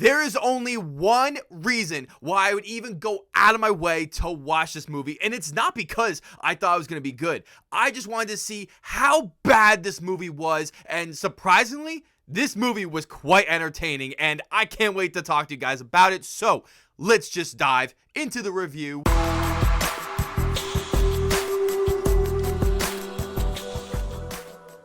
There is only one reason why I would even go out of my way to watch this movie, and it's not because I thought it was going to be good. I just wanted to see how bad this movie was, and surprisingly, this movie was quite entertaining, and I can't wait to talk to you guys about it. So let's just dive into the review.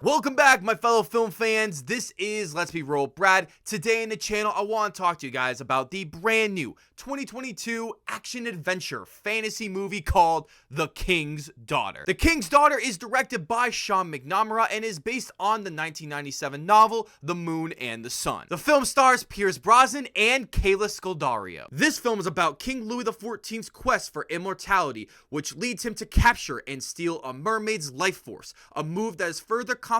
Welcome back, my fellow film fans. This is Let's Be Real Brad. Today in the channel, I want to talk to you guys about the brand new 2022 action-adventure fantasy movie called The King's Daughter. The King's Daughter is directed by Sean McNamara and is based on the 1997 novel The Moon and the Sun. The film stars Pierce Brosnan and Kayla Scodelario. This film is about King Louis XIV's quest for immortality, which leads him to capture and steal a mermaid's life force, a move that is further complicated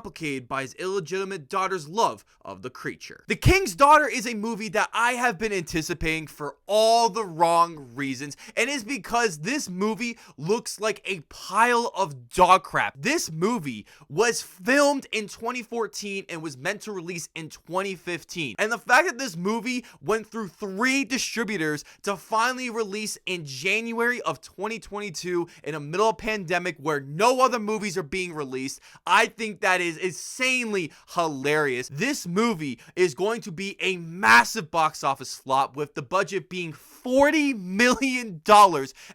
by his illegitimate daughter's love of the creature. The King's Daughter is a movie that I have been anticipating for all the wrong reasons, and is because this movie looks like a pile of dog crap. This movie was filmed in 2014 and was meant to release in 2015, and the fact that this movie went through 3 distributors to finally release in January of 2022 in the middle of a pandemic where no other movies are being released, I think that is insanely hilarious. This movie is going to be a massive box office flop, with the budget being $40 million,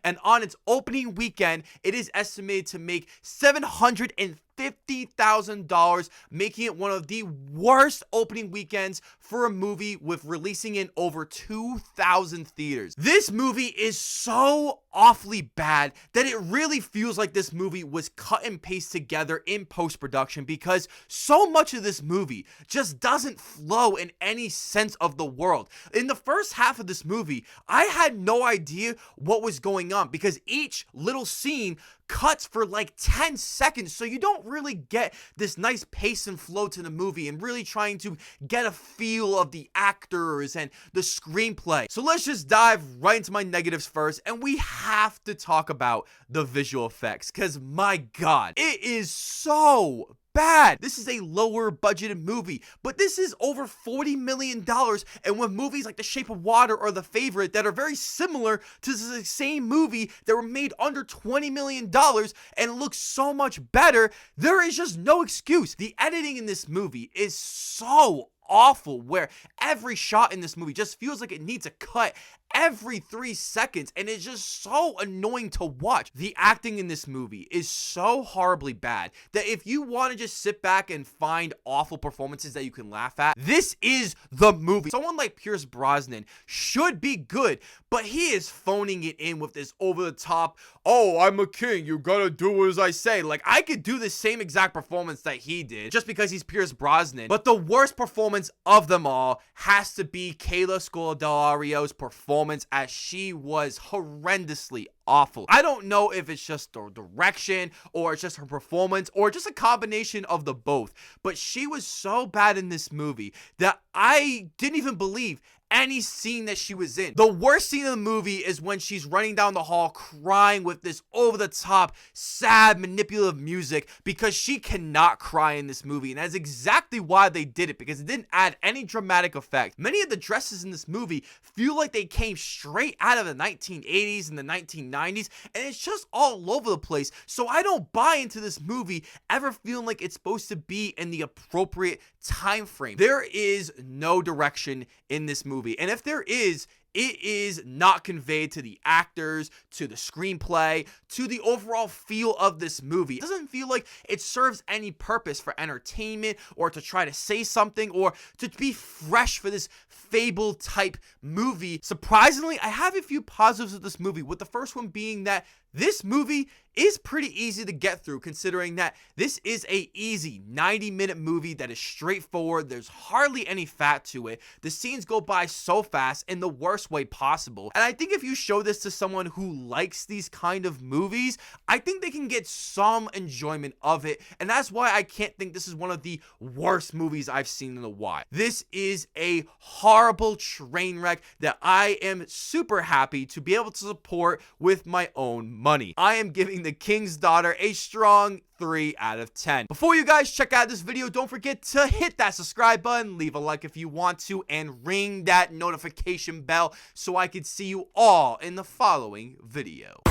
and on its opening weekend it is estimated to make $750,000, making it one of the worst opening weekends for a movie, with releasing in over 2,000 theaters. This movie is so awfully bad that it really feels like this movie was cut and pasted together in post-production, because so much of this movie just doesn't flow in any sense of the world. In the first half of this movie, I had no idea what was going on, because each little scene cuts for like 10 seconds, so you don't really get this nice pace and flow to the movie and really trying to get a feel of the actors and the screenplay. So let's just dive right into my negatives first, and we have to talk about the visual effects, because my god, it is so bad. This is a lower budgeted movie, but this is over $40 million, and with movies like The Shape of Water or The Favorite that are very similar to the same movie that were made under $20 million and look so much better, there is just no excuse. The editing in this movie is so awful, where every shot in this movie just feels like it needs a cut every 3 seconds, and it's just so annoying to watch. The acting in this movie is so horribly bad that if you want to just sit back and find awful performances that you can laugh at, this is the movie. Someone like Pierce Brosnan should be good, but he is phoning it in with this over-the-top, oh, I'm a king, you gotta do as I say. Like, I could do the same exact performance that he did just because he's Pierce Brosnan, but the worst performance of them all has to be Kayla Scodelario's performance, as she was horrendously awful. I don't know if it's just the direction, or it's just her performance, or just a combination of the both, but she was so bad in this movie that I didn't even believe any scene that she was in. The worst scene of the movie is when she's running down the hall crying with this over-the-top, sad, manipulative music, because she cannot cry in this movie, and that's exactly why they did it, because it didn't add any dramatic effect. Many of the dresses in this movie feel like they came straight out of the 1980s and the 1990s, and it's just all over the place, so I don't buy into this movie ever feeling like it's supposed to be in the appropriate time frame. There is no direction in this movie, and if there is, it is not conveyed to the actors, to the screenplay, to the overall feel of this movie. It doesn't feel like it serves any purpose for entertainment, or to try to say something, or to be fresh for this fable type movie. Surprisingly, I have a few positives of this movie, with the first one being that this movie is pretty easy to get through, considering that this is a easy 90-minute movie that is straightforward. There's hardly any fat to it. The scenes go by so fast in the worst way possible. And I think if you show this to someone who likes these kind of movies, I think they can get some enjoyment of it. And that's why I can't think this is one of the worst movies I've seen in a while. This is a horrible train wreck that I am super happy to be able to support with my own money. I am giving The King's Daughter a strong 3 out of 10. Before you guys check out this video, don't forget to hit that subscribe button, leave a like if you want to, and ring that notification bell so I can see you all in the following video.